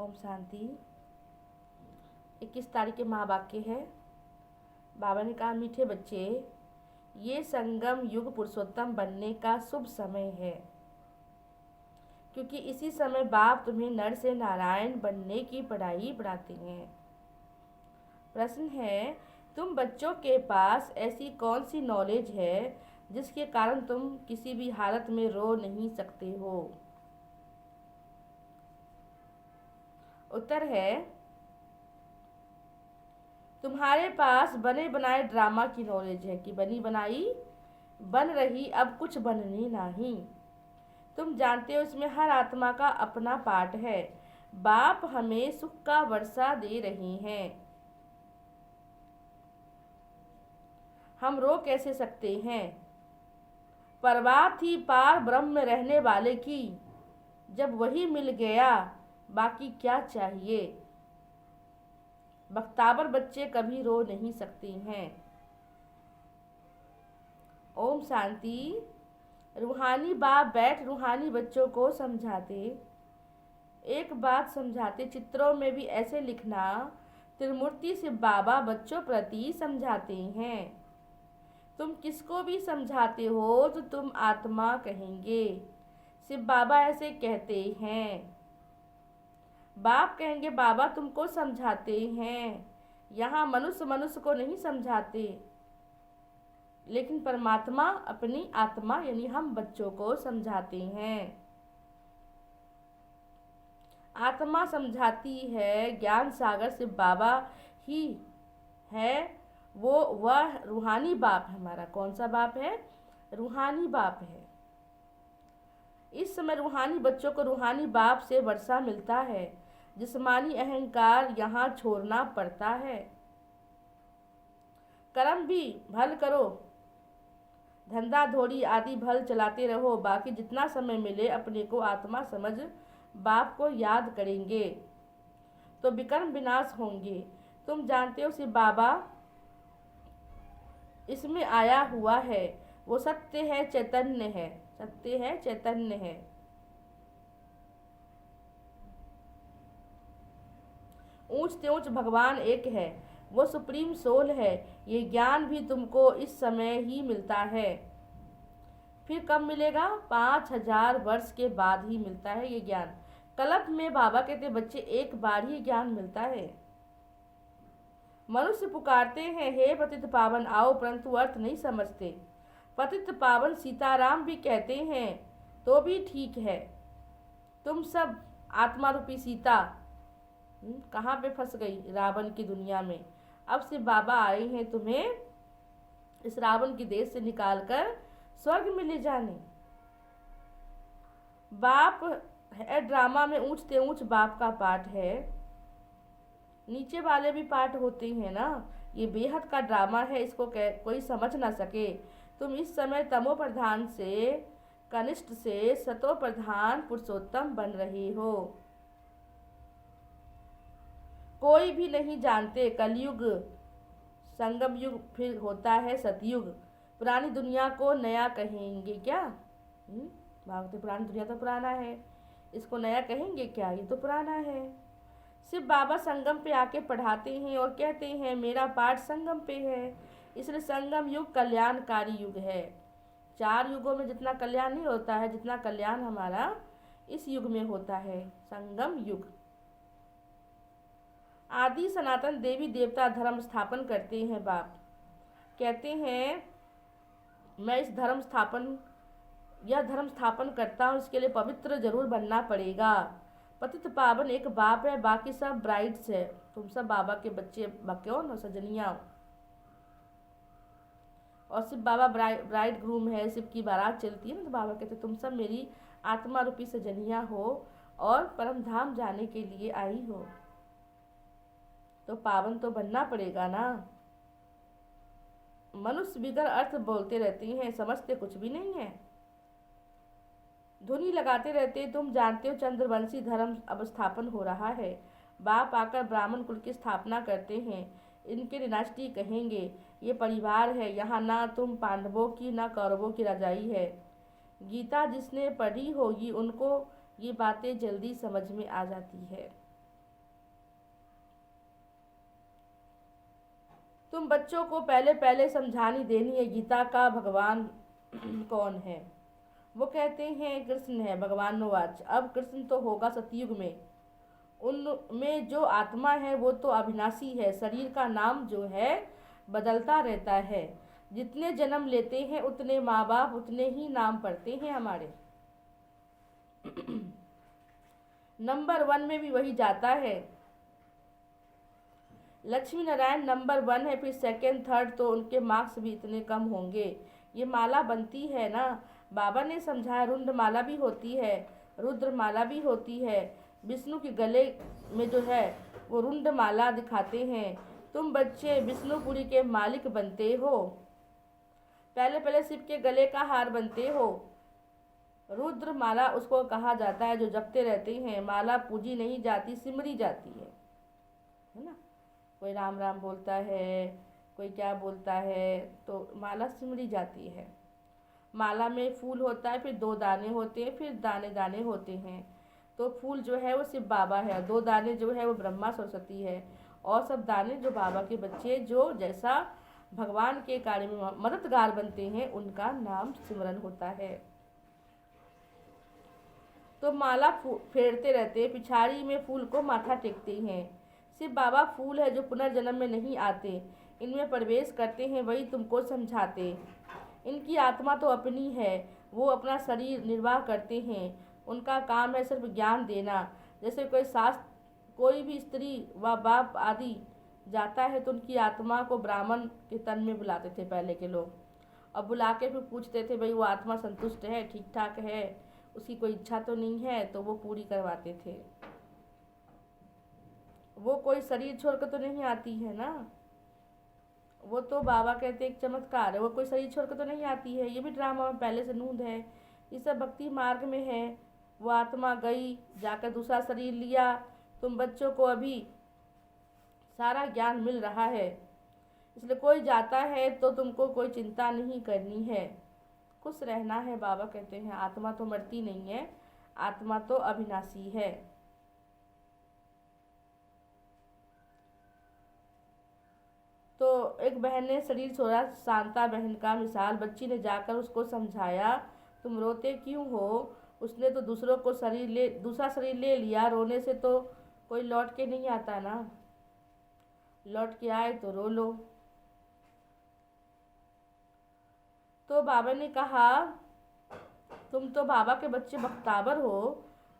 ओम शांति। 21 तारीख के महावाक्य है। बाबा ने कहा, मीठे बच्चे, ये संगम युग पुरुषोत्तम बनने का शुभ समय है, क्योंकि इसी समय बाप तुम्हें नर से नारायण बनने की पढ़ाई पढ़ाते हैं। प्रश्न है, तुम बच्चों के पास ऐसी कौन सी नॉलेज है जिसके कारण तुम किसी भी हालत में रो नहीं सकते हो? उत्तर है, तुम्हारे पास बने बनाए ड्रामा की नॉलेज है कि बनी बनाई बन रही, अब कुछ बननी नहीं। तुम जानते हो इसमें हर आत्मा का अपना पार्ट है। बाप हमें सुख का वर्षा दे रहे हैं, हम रो कैसे सकते हैं? परवाह थी पार ब्रह्म रहने वाले की, जब वही मिल गया बाकी क्या चाहिए। बख्तावर बच्चे कभी रो नहीं सकते हैं। ओम शांति। रूहानी बाप बैठ रूहानी बच्चों को समझाते। एक बात समझाते, चित्रों में भी ऐसे लिखना, त्रिमूर्ति से बाबा बच्चों प्रति समझाते हैं। तुम किसको भी समझाते हो तो तुम आत्मा कहेंगे। शिव बाबा ऐसे कहते हैं। बाप कहेंगे, बाबा तुमको समझाते हैं। यहाँ मनुष्य मनुष्य को नहीं समझाते, लेकिन परमात्मा अपनी आत्मा यानी हम बच्चों को समझाते हैं। आत्मा समझाती है। ज्ञान सागर से बाबा ही है, वह रूहानी बाप है हमारा। कौन सा बाप है? रूहानी बाप है। इस समय रूहानी बच्चों को रूहानी बाप से वर्षा मिलता है। जिस्मानी अहंकार यहाँ छोड़ना पड़ता है। कर्म भी भल करो, धंधा धोड़ी आदि भल चलाते रहो। बाकी जितना समय मिले अपने को आत्मा समझ बाप को याद करेंगे तो विकर्म विनाश होंगे। तुम जानते हो शिव बाबा इसमें आया हुआ है, वो सत्य है, चैतन्य है। सत्य है, चैतन्य है। ऊंच से ऊंच भगवान एक है, वो सुप्रीम सोल है। ये ज्ञान भी तुमको इस समय ही मिलता है। फिर कब मिलेगा? 5000 वर्ष के बाद ही मिलता है ये ज्ञान। कल्प में बाबा कहते बच्चे एक बार ही ज्ञान मिलता है। मनुष्य पुकारते हैं, हे पतित पावन आओ, परंतु अर्थ नहीं समझते। पतित पावन सीताराम भी कहते हैं तो भी ठीक है। तुम सब आत्मा रूपी सीता कहाँ पे फंस गई? रावण की दुनिया में। अब से बाबा आए हैं तुम्हें इस रावण की देश से निकालकर स्वर्ग में ले जाने। बाप है ड्रामा में, ऊंच से ऊंच बाप का पाठ है। नीचे वाले भी पाठ होते हैं ना। ये बेहद का ड्रामा है, इसको कोई समझ ना सके। तुम इस समय तमो प्रधान से कनिष्ठ से सतो प्रधान पुरुषोत्तम बन रहे हो। कोई भी नहीं जानते कलयुग संगम युग फिर होता है सतयुग। पुरानी दुनिया को नया कहेंगे क्या? भागते पुरानी दुनिया तो पुराना है, इसको नया कहेंगे क्या? ये तो पुराना है। सिर्फ बाबा संगम पे आके पढ़ाते हैं और कहते हैं मेरा पाठ संगम पे है, इसलिए संगम युग कल्याणकारी युग है। 4 युगों में जितना कल्याण नहीं होता है, जितना कल्याण हमारा इस युग में होता है, संगम युग। आदि सनातन देवी देवता धर्म स्थापन करते हैं। बाप कहते हैं मैं यह धर्म स्थापन करता हूँ, इसके लिए पवित्र जरूर बनना पड़ेगा। पतित पावन एक बाप है, बाकी सब ब्राइड्स है। तुम सब बाबा के बच्चे बक्यो न सजनिया। और शिव बाबा ब्राइड ग्रूम है, शिव की बारात चलती है ना, तो बाबा कहते तुम सब मेरी आत्मा रूपी सजनिया हो और परम धाम जाने के लिए आई हो, तो पावन तो बनना पड़ेगा ना। मनुष्य बिगर अर्थ बोलते रहते हैं, समझते कुछ भी नहीं है, धुनी लगाते रहते। तुम जानते हो चंद्रवंशी धर्म अब स्थापन हो रहा है। बाप आकर ब्राह्मण कुल की स्थापना करते हैं, इनके डिनास्टी कहेंगे। ये परिवार है, यहाँ ना तुम पांडवों की ना कौरवों की रजाई है। गीता जिसने पढ़ी होगी उनको ये बातें जल्दी समझ में आ जाती है। तुम बच्चों को पहले पहले समझानी देनी है गीता का भगवान कौन है। वो कहते हैं कृष्ण है। भगवान वाच, अब कृष्ण तो होगा सतयुग में। उनमें जो आत्मा है वो तो अविनाशी है। शरीर का नाम जो है बदलता रहता है। जितने जन्म लेते हैं उतने माँ बाप उतने ही नाम पढ़ते हैं हमारे। नंबर 1 में भी वही जाता है। लक्ष्मी नारायण नंबर 1 है, फिर सेकंड थर्ड तो उनके मार्क्स भी इतने कम होंगे। ये माला बनती है ना, बाबा ने समझाया। रुद्र माला भी होती है, रुद्र माला भी होती है। विष्णु के गले में जो है वो रुंड माला दिखाते हैं। तुम बच्चे विष्णुपुरी के मालिक बनते हो। पहले पहले शिव के गले का हार बनते हो। रुद्र माला उसको कहा जाता है जो जपते रहते हैं। माला पूजी नहीं जाती, सिमरी जाती है ना। कोई राम राम बोलता है, कोई क्या बोलता है, तो माला सिमरी जाती है। माला में फूल होता है, फिर 2 दाने होते हैं, फिर दाने दाने होते हैं। तो फूल जो है वो शिव बाबा है, 2 दाने जो है वो ब्रह्मा सरस्वती है, और सब दाने जो बाबा के बच्चे जो जैसा भगवान के कार्य में मददगार बनते हैं उनका नाम सिमरन होता है। तो माला फेरते रहते हैं, पिछाड़ी में फूल को माथा टेकते हैं। शिव बाबा फूल है जो पुनर्जन्म में नहीं आते, इनमें प्रवेश करते हैं, वही तुमको समझाते। इनकी आत्मा तो अपनी है, वो अपना शरीर निर्वाह करते हैं। उनका काम है सिर्फ ज्ञान देना। जैसे कोई भी स्त्री व बाप आदि जाता है तो उनकी आत्मा को ब्राह्मण के तन में बुलाते थे पहले के लोग, और बुला के फिर पूछते थे भाई वो आत्मा संतुष्ट है, ठीक ठाक है, उसकी कोई इच्छा तो नहीं है, तो वो पूरी करवाते थे। वो कोई शरीर छोड़कर तो नहीं आती है ना, वो तो बाबा कहते एक चमत्कार है, वो कोई शरीर छोड़कर तो नहीं आती है। ये भी ड्रामा में पहले से नूंद है। ये सब भक्ति मार्ग में है। वो आत्मा गई, जाकर दूसरा शरीर लिया। तुम बच्चों को अभी सारा ज्ञान मिल रहा है, इसलिए कोई जाता है तो तुमको कोई चिंता नहीं करनी है, खुश रहना है। बाबा कहते हैं आत्मा तो मरती नहीं है, आत्मा तो अविनाशी है। तो एक बहन ने शरीर छोड़ा, शांता बहन का मिसाल। बच्ची ने जाकर उसको समझाया, तुम रोते क्यों हो? उसने तो दूसरा शरीर ले लिया, रोने से तो कोई लौट के नहीं आता ना, लौट के आए तो रो लो। तो बाबा ने कहा तुम तो बाबा के बच्चे बख्तावर हो,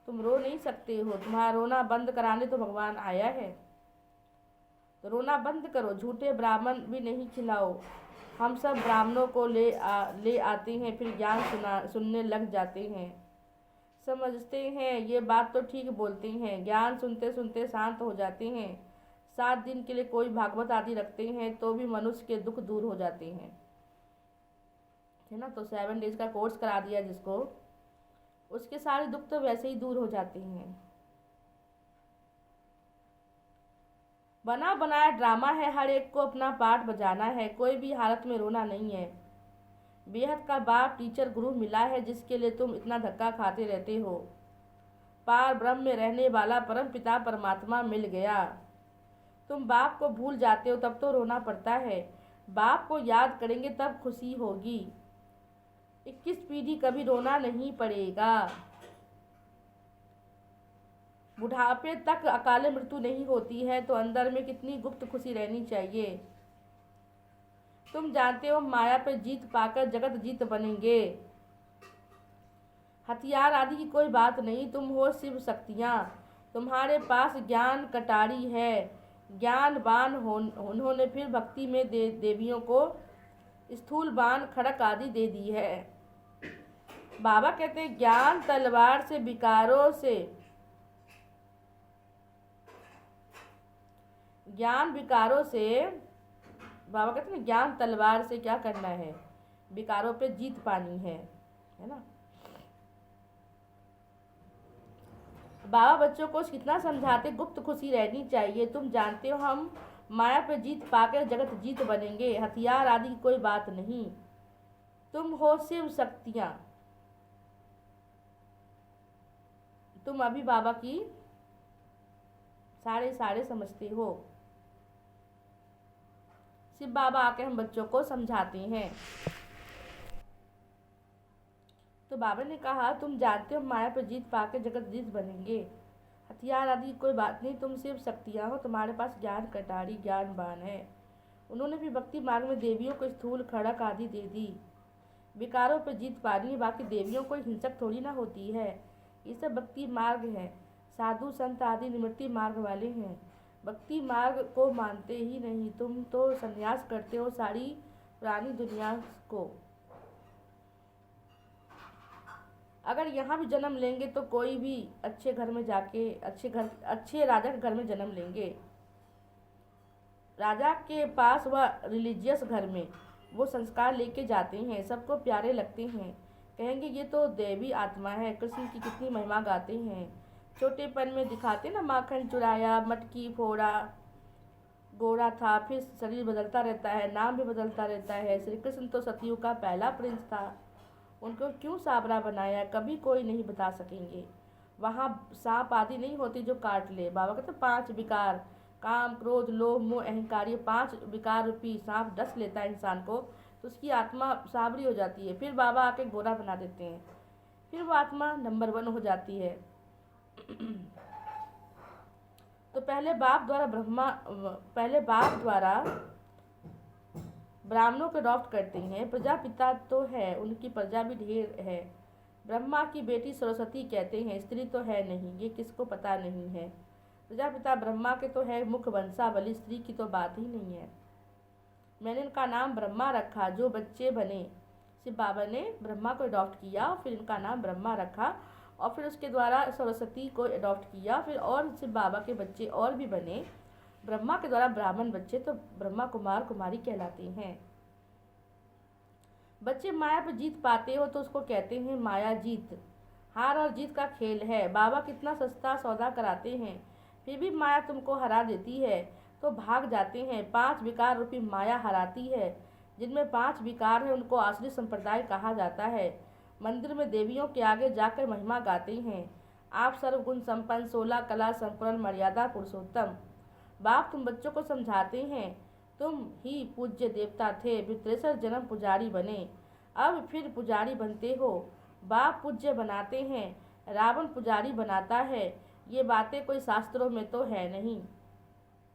तुम रो नहीं सकते हो, तुम्हारा रोना बंद कराने तो भगवान आया है। तो रोना बंद करो, झूठे ब्राह्मण भी नहीं खिलाओ। हम सब ब्राह्मणों को ले आते हैं, फिर ज्ञान सुनने लग जाते हैं। समझते हैं ये बात तो ठीक बोलते हैं, ज्ञान सुनते सुनते शांत हो जाते हैं। 7 दिन के लिए कोई भागवत आदि रखते हैं तो भी मनुष्य के दुख दूर हो जाते हैं, है ना। तो 7 डेज का कोर्स करा दिया जिसको, उसके सारे दुख तो वैसे ही दूर हो जाते हैं। बना बनाया ड्रामा है, हर एक को अपना पार्ट बजाना है, कोई भी हालत में रोना नहीं है। बेहद का बाप टीचर गुरु मिला है जिसके लिए तुम इतना धक्का खाते रहते हो। पार ब्रह्म में रहने वाला परम पिता परमात्मा मिल गया। तुम बाप को भूल जाते हो तब तो रोना पड़ता है, बाप को याद करेंगे तब खुशी होगी। 21 पीढ़ी कभी रोना नहीं पड़ेगा। बुढ़ापे तक अकाले मृत्यु नहीं होती है, तो अंदर में कितनी गुप्त खुशी रहनी चाहिए। तुम जानते हो माया पे जीत पाकर जगत जीत बनेंगे। हथियार आदि की कोई बात नहीं, तुम हो शिव शक्तियाँ। तुम्हारे पास ज्ञान कटारी है, ज्ञानवान उन्होंने फिर भक्ति में देवियों को स्थूल बाण खड़क आदि दे दी है। बाबा कहते हैं ज्ञान तलवार से विकारों से, ज्ञान विकारों से, बाबा कहते हैं ज्ञान तलवार से क्या करना है, विकारों पे जीत पानी है ना। बाबा बच्चों को कितना समझाते, गुप्त खुशी रहनी चाहिए। तुम जानते हो हम माया पे जीत पाकर जगत जीत बनेंगे, हथियार आदि की कोई बात नहीं। तुम हो शिव शक्तियाँ, तुम अभी बाबा की सारे समझते हो। शिव बाबा आके हम बच्चों को समझाते हैं। तो बाबा ने कहा, तुम जानते हो माया पर जीत पाके जगदीश बनेंगे। हथियार आदि कोई बात नहीं, तुम सिर्फ शक्तियाँ हो, तुम्हारे पास ज्ञान कटारी ज्ञानवान है। उन्होंने भी भक्ति मार्ग में देवियों को स्थूल खड़क आदि दे दी। विकारों पर जीत पानी है, बाकी देवियों कोई हिंसक थोड़ी ना होती है। ये सब भक्ति मार्ग है। साधु संत आदि निवृत्ति मार्ग वाले हैं, भक्ति मार्ग को मानते ही नहीं। तुम तो संन्यास करते हो सारी पुरानी दुनिया को। अगर यहाँ भी जन्म लेंगे तो कोई भी अच्छे घर में जाके अच्छे राजा के घर में जन्म लेंगे। राजा के पास व रिलीजियस घर में वो संस्कार लेके जाते हैं, सबको प्यारे लगते हैं। कहेंगे ये तो देवी आत्मा है, कृष्ण की कितनी महिमा गाते हैं। छोटेपन में दिखाते ना, माखन चुराया, मटकी फोड़ा, गोरा था, फिर शरीर बदलता रहता है, नाम भी बदलता रहता है। श्री कृष्ण तो सतयुग का पहला प्रिंस था, उनको क्यों साबरा बनाया कभी कोई नहीं बता सकेंगे। वहाँ सांप आदि नहीं होती जो काट ले। बाबा कहते 5 विकार, काम क्रोध लोभ मोह अहंकार, ये 5 विकार रूपी सांप डस लेता है इंसान को तो उसकी आत्मा साबरी हो जाती है। फिर बाबा आके गोरा बना देते हैं, फिर वो आत्मा नंबर 1 हो जाती है। तो पहले बाप द्वारा ब्राह्मणों को अडॉप्ट करते हैं। प्रजापिता तो है, उनकी प्रजा भी ढेर है। ब्रह्मा की बेटी सरस्वती कहते हैं, स्त्री तो है नहीं, ये किसको पता नहीं है। प्रजापिता ब्रह्मा के तो है मुख वंशावली, स्त्री की तो बात ही नहीं है। मैंने इनका नाम ब्रह्मा रखा, जो बच्चे बने। शिव बाबा ने ब्रह्मा को अडॉप्ट किया, फिर इनका नाम ब्रह्मा रखा, और फिर उसके द्वारा सरस्वती को अडॉप्ट किया, फिर और शिव बाबा के बच्चे और भी बने। ब्रह्मा के द्वारा ब्राह्मण बच्चे तो ब्रह्मा कुमार कुमारी कहलाते हैं। बच्चे माया पर जीत पाते हो तो उसको कहते हैं माया जीत। हार और जीत का खेल है। बाबा कितना सस्ता सौदा कराते हैं, फिर भी माया तुमको हरा देती है तो भाग जाते हैं। 5 विकार रूपी माया हराती है। जिनमें 5 विकार है उनको आश्रित संप्रदाय कहा जाता है। मंदिर में देवियों के आगे जाकर महिमा गाते हैं। आप सर्वगुण संपन्न, 16 कला संपूर्ण, मर्यादा पुरुषोत्तम। बाप तुम बच्चों को समझाते हैं, तुम ही पूज्य देवता थे, फिर 63 जन्म पुजारी बने, अब फिर पुजारी बनते हो। बाप पूज्य बनाते हैं, रावण पुजारी बनाता है। ये बातें कोई शास्त्रों में तो है नहीं।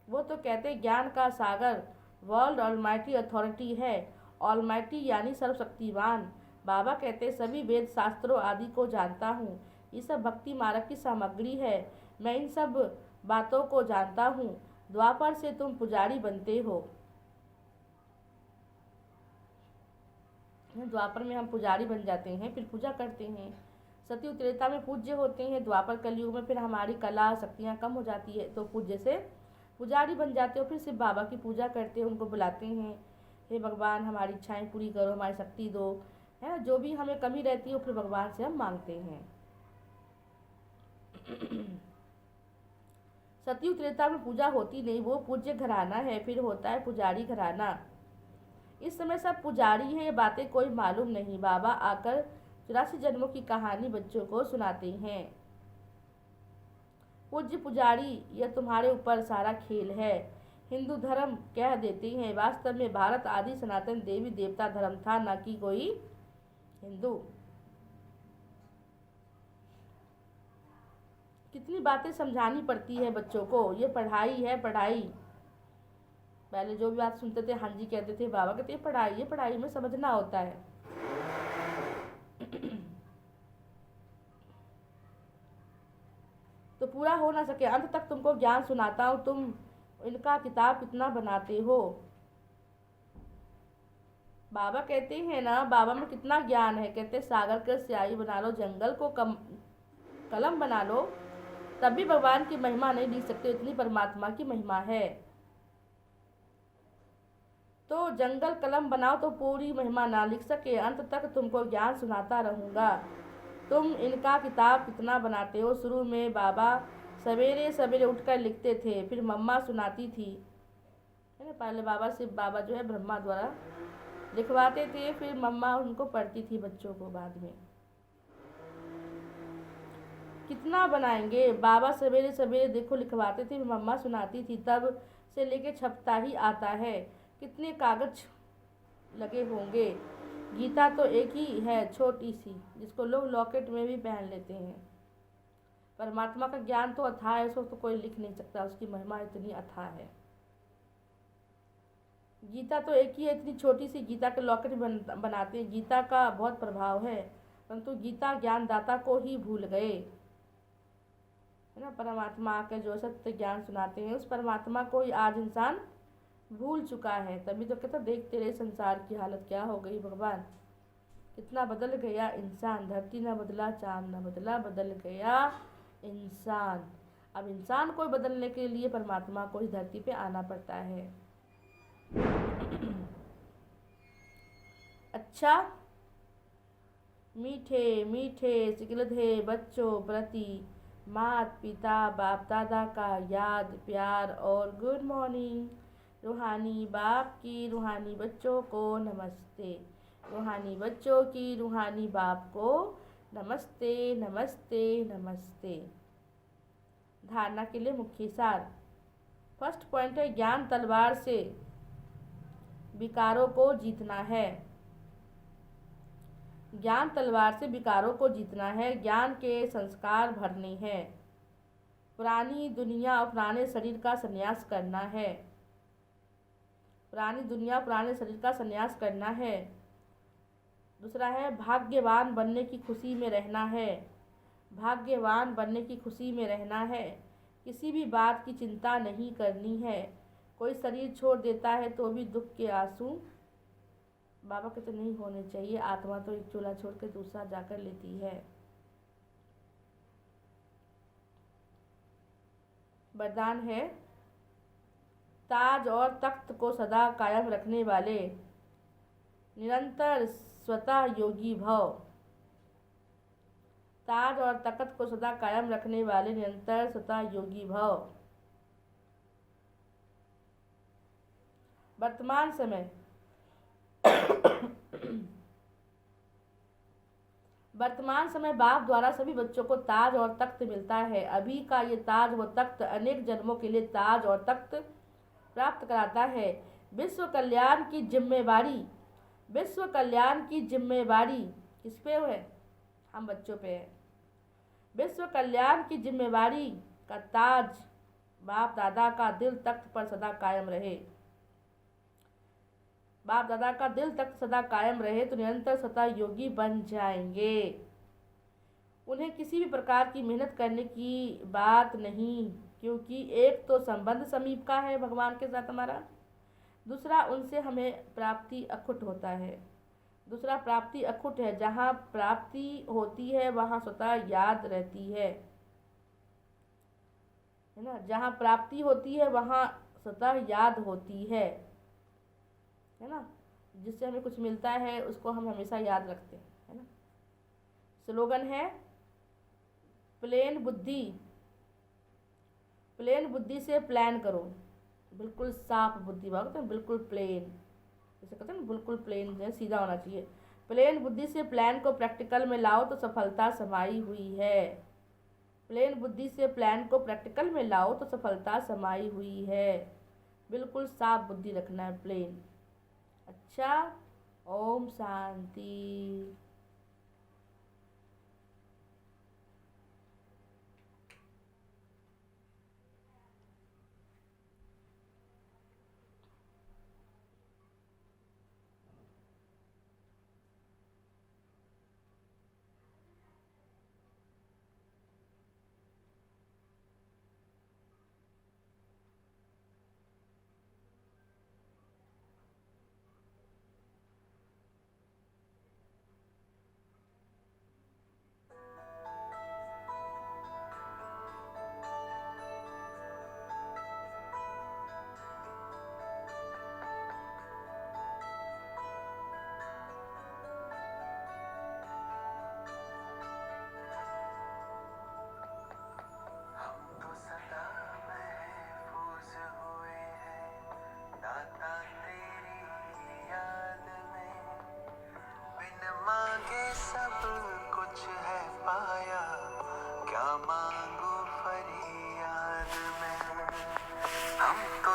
वो तो कहते ज्ञान का सागर वर्ल्ड ऑलमाइटी अथॉरिटी है। ऑलमाइटी यानी सर्वशक्तिवान। बाबा कहते सभी वेद शास्त्रों आदि को जानता हूँ। ये सब भक्ति मार्ग की सामग्री है। मैं इन सब बातों को जानता हूँ। द्वापर से तुम पुजारी बनते हो। द्वापर में हम पुजारी बन जाते हैं, फिर पूजा करते हैं। सतयुग त्रेता में पूज्य होते हैं, द्वापर कलयुग में फिर हमारी कला शक्तियाँ कम हो जाती है तो पूज्य से पुजारी बन जाते हो। फिर शिव बाबा की पूजा करते हैं, उनको बुलाते हैं, हे भगवान हमारी इच्छाएं पूरी करो, हमारी शक्ति दो, है ना। जो भी हमें कमी रहती है फिर भगवान से हम मांगते हैं। सतयुग त्रेता में पूजा होती नहीं, वो पूज्य घराना है, फिर होता है पुजारी घराना। इस समय सब पुजारी है, ये बातें कोई मालूम नहीं। बाबा आकर 84 जन्मों की कहानी बच्चों को सुनाते हैं। पूज्य पुजारी, यह तुम्हारे ऊपर सारा खेल है। हिंदू धर्म कह देते हैं, वास्तव में भारत आदि सनातन देवी देवता धर्म था, न कि कोई हिंदू। कितनी बातें समझानी पड़ती है बच्चों को, ये पढ़ाई है पढ़ाई। पहले जो भी बात सुनते थे हाँ जी कहते थे, बाबा कहते पढ़ाई है पढ़ाई में समझना होता है। तो पूरा हो ना सके अंत तक तुमको ज्ञान सुनाता हूँ, तुम इनका किताब कितना बनाते हो। बाबा कहते हैं ना, बाबा में कितना ज्ञान है। कहते सागर के स्याही बना लो, जंगल को कलम बना लो, तब भी भगवान की महिमा नहीं लिख सकते, इतनी परमात्मा की महिमा है। तो जंगल कलम बनाओ तो पूरी महिमा ना लिख सके, अंत तक तुमको ज्ञान सुनाता रहूँगा। तुम इनका किताब कितना बनाते हो। शुरू में बाबा सवेरे सवेरे उठकर लिखते थे, फिर मम्मा सुनाती थी, है ना। पहले बाबा शिव बाबा जो है ब्रह्मा द्वारा लिखवाते थे, फिर मम्मा उनको पढ़ती थी बच्चों को बाद में। कितना बनाएंगे। बाबा सवेरे सवेरे देखो लिखवाते थे, मम्मा सुनाती थी, तब से लेके छपता ही आता है। कितने कागज लगे होंगे। गीता तो एक ही है, छोटी सी, जिसको लोग लॉकेट में भी पहन लेते हैं। परमात्मा का ज्ञान तो अथाह है, उसको तो कोई लिख नहीं सकता, उसकी महिमा इतनी अथाह है। गीता तो एक ही है, इतनी छोटी सी गीता के लॉकेट बनाते हैं। गीता का बहुत प्रभाव है, परंतु गीता ज्ञानदाता को ही भूल गए, है ना। परमात्मा आकर जो सत्य ज्ञान सुनाते हैं, उस परमात्मा को ही आज इंसान भूल चुका है। तभी तो कहता, देख तेरे संसार की हालत क्या हो गई भगवान, कितना बदल गया इंसान। धरती न बदला, चांद न बदला, बदल गया इंसान। अब इंसान को बदलने के लिए परमात्मा को ही धरती पे आना पड़ता है। अच्छा, मीठे मीठे सिकलधे बच्चों प्रति मात पिता बाप दादा का याद प्यार और गुड मॉर्निंग। रूहानी बाप की रूहानी बच्चों को नमस्ते, रूहानी बच्चों की रूहानी बाप को नमस्ते नमस्ते नमस्ते। धारणा के लिए मुख्य सार। फर्स्ट पॉइंट है, ज्ञान तलवार से विकारों को जीतना है। ज्ञान तलवार से विकारों को जीतना है, ज्ञान के संस्कार भरने हैं। पुरानी दुनिया और पुराने शरीर का संन्यास करना है। पुरानी दुनिया पुराने शरीर का संन्यास करना है। दूसरा है, भाग्यवान बनने की खुशी में रहना है। भाग्यवान बनने की खुशी में रहना है। किसी भी बात की चिंता नहीं करनी है। कोई शरीर छोड़ देता है तो भी दुख के आंसू बाबा के तो नहीं होने चाहिए। आत्मा तो एक चूल्हा छोड़ के दूसरा जाकर लेती है। वरदान है, ताज और तख्त को सदा कायम रखने वाले निरंतर स्वतः योगी भव। ताज और तख्त को सदा कायम रखने वाले निरंतर स्वतः योगी भव। वर्तमान समय वर्तमान समय बाप द्वारा सभी बच्चों को ताज और तख्त मिलता है। अभी का ये ताज व तख्त अनेक जन्मों के लिए ताज और तख्त प्राप्त कराता है। विश्व कल्याण की जिम्मेवारी, विश्व कल्याण की जिम्मेवारी किस पे है? हम बच्चों पे है। विश्व कल्याण की जिम्मेवारी का ताज बाप दादा का दिल तख्त पर सदा कायम रहे। बाप दादा का दिल तख्त सदा कायम रहे तो निरंतर स्वतः योगी बन जाएंगे। उन्हें किसी भी प्रकार की मेहनत करने की बात नहीं, क्योंकि एक तो संबंध समीप का है भगवान के साथ हमारा, दूसरा उनसे हमें प्राप्ति अखुट होता है। दूसरा प्राप्ति अखुट है, जहाँ प्राप्ति होती है वहाँ स्वतः याद रहती है ना। जहाँ प्राप्ति होती है वहाँ स्वतः याद होती है ना। जिससे हमें कुछ मिलता है उसको हम हमेशा याद रखते हैं, है ना। स्लोगन है, प्लेन बुद्धि, प्लेन बुद्धि से प्लान करो। बिल्कुल साफ बुद्धि भाग तो बिल्कुल प्लेन, जैसे कहते हैं ना, बिल्कुल प्लेन जो सीधा होना चाहिए। प्लेन बुद्धि से प्लान को प्रैक्टिकल में लाओ तो सफलता समाई हुई है। प्लेन बुद्धि से प्लान को प्रैक्टिकल में लाओ तो सफलता समाई हुई है। बिल्कुल साफ बुद्धि रखना है, प्लेन। अच्छा, ओम शांति।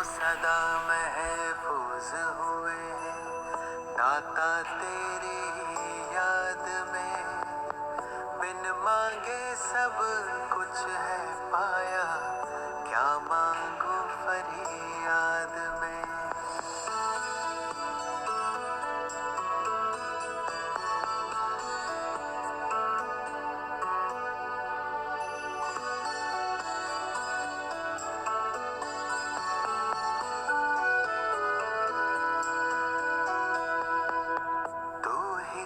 सदा महफूज हुए दाता तेरी याद में, बिन मांगे सब कुछ है पाया, क्या मांगू फरियाद में।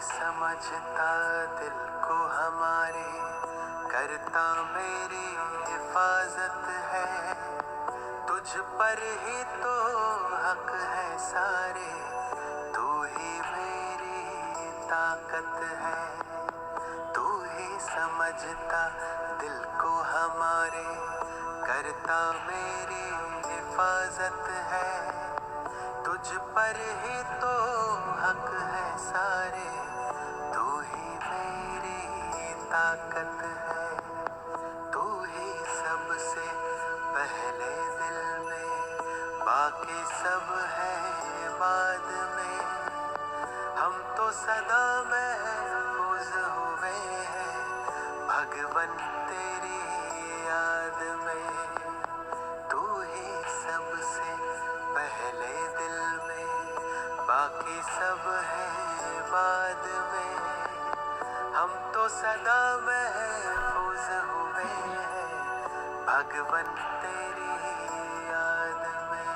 समझता दिल को हमारे, करता मेरी हिफाजत है, तुझ पर ही तो हक है सारे, तू ही मेरी ताकत है। तू ही समझता दिल को हमारे, करता मेरी हिफाजत है, तुझ पर ही तो हक है सारे, तू ही मेरी ताकत है। तू ही सबसे पहले दिल में, बाकी सब है बाद में, हम तो सदा महफूज हुए हैं भगवन तेरी याद में। तू ही सबसे पहले दिल में, बाकी सब है बाद में, हम तो सदा महफूज हुए हैं भगवन तेरी याद में।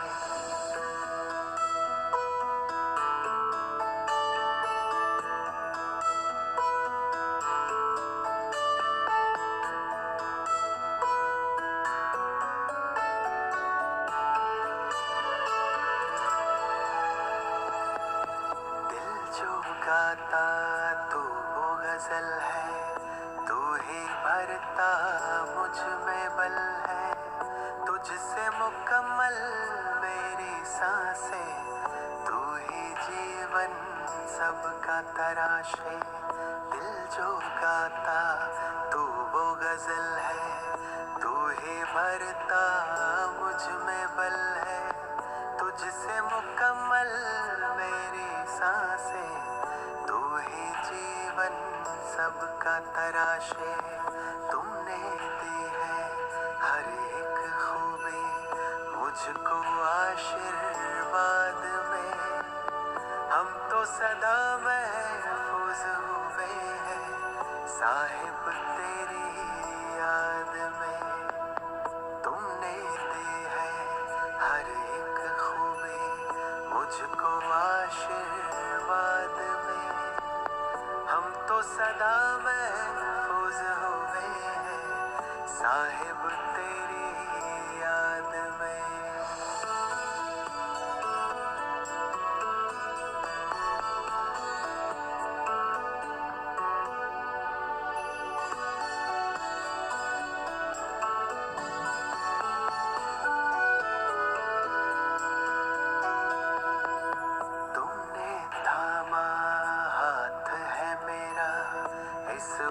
गाता तू वो गजल है, तू ही भरता मुझ में बल है, तुझसे मुकम्मल मेरी सांसें, तू ही जीवन सबका तराशे। दिल जो गाता तू वो गजल है, तू ही भरता मुझ में बल है, तुझसे मुकम्मल मेरी सांसें, तू ही जीवन सबका तराशे। तुमने दी है हर एक खूबी मुझको आशीर्वाद में, हम तो सदा महफूज हुए हैं साहिब तेरी याद में। तुमने दी है हर एक खूबी मुझको आशीर्वाद में, हम तो सदा महफूज हुए हैं साहिब तेरी याद में।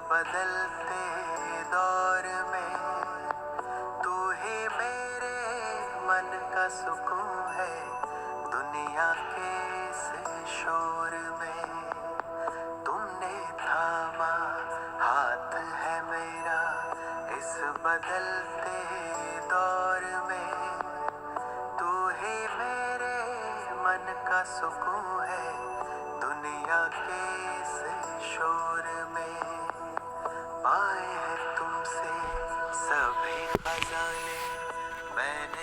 बदलते दौर में तू ही मेरे मन का सुकून है, दुनिया के इस शोर में तुमने थामा हाथ है मेरा, इस बदलते दौर में तू ही मेरे मन का सुकून है, दुनिया के इस शोर में। पाए हैं तुमसे सभी खजाने मैंने